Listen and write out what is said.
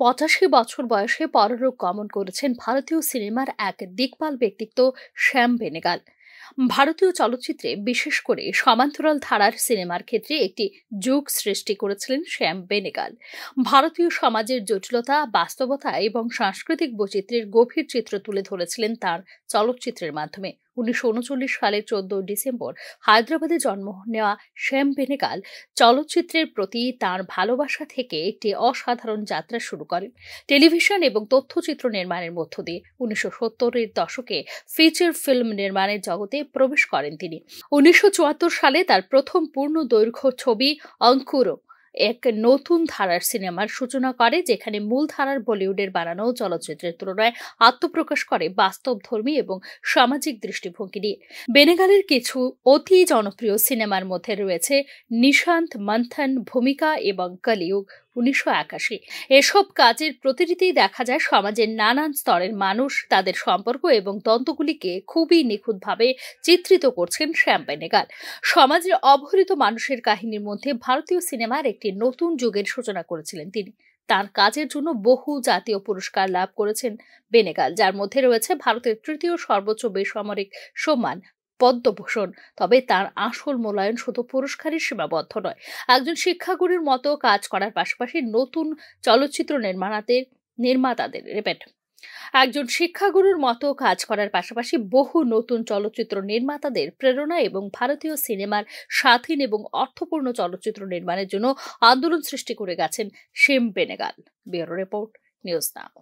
৮৫ বছর বয়সে পরলোক গমন করেছেন ভারতীয় সিনেমার এক দিকপাল ব্যক্তিত্ব শ্যাম বেনেগাল। ভারতীয় চলচ্চিত্রে বিশেষ করে সমান্তরাল ধারার সিনেমার ক্ষেত্রে একটি যুগ সৃষ্টি করেছিলেন শ্যাম বেনেগাল। ভারতীয় সমাজের জটিলতা, বাস্তবতা এবং সাংস্কৃতিক বৈচিত্র্যের গভীর চিত্র তুলে ধরেছিলেন তার চলচ্চিত্রের মাধ্যমে। ১৯৩৯ সালের ১৪ ডিসেম্বর হায়দ্রাবাদে জন্ম নেওয়া শ্যাম বেনেগাল চলচ্চিত্রের প্রতি তাঁর ভালোবাসা থেকে একটি অসাধারণ যাত্রা শুরু করেন। টেলিভিশন এবং তথ্যচিত্র নির্মাণের মধ্য দিয়ে ১৯৭০-এর দশকে ফিচার ফিল্ম নির্মাণের জগতে প্রবেশ করেন তিনি। ১৯৭৪ সালে তার প্রথম পূর্ণ দৈর্ঘ্য ছবি অঙ্কুর এক নতুন ধারার সিনেমার সূচনা করে, যেখানে মূল ধারার বলিউডের বানানো চলচ্চিত্রের তুলনায় আত্মপ্রকাশ করে বাস্তবধর্মী এবং সামাজিক দৃষ্টিভঙ্গি নিয়ে। বেনেগালের কিছু অতি জনপ্রিয় সিনেমার মধ্যে রয়েছে নিশান্ত, মন্থন, ভূমিকা এবং কলিযুগ ১৯৮১। এসব কাজের প্রতিটিতেই দেখা যায় সমাজের নানান স্তরের মানুষ, তাদের সম্পর্ক এবং দ্বন্দ্বগুলিকে খুবই নিখুঁতভাবে চিত্রিত করছেন শ্যাম বেনেগাল। সমাজের অবহেলিত মানুষের কাহিনীর মধ্যে ভারতীয় সিনেমার একটি নতুন যুগের সূচনা করেছিলেন তিনি। তার কাজের জন্য বহু জাতীয় পুরস্কার লাভ করেছেন বেনেগাল, যার মধ্যে রয়েছে ভারতের তৃতীয় সর্বোচ্চ বেসামরিক সম্মান পদ্মভূষণ। তবে তার আসল মূল্যায়ন শুধু পুরস্কারের সীমাবদ্ধ নয়। একজন শিক্ষাগুরুর মতো কাজ করার পাশাপাশি নতুন চলচ্চিত্র বহু নতুন চলচ্চিত্র নির্মাতাদের প্রেরণা এবং ভারতীয় সিনেমার স্বাধীন এবং অর্থপূর্ণ চলচ্চিত্র নির্মাণের জন্য আন্দোলন সৃষ্টি করে গেছেন Shyam Benegal. Bureau report, news নাও।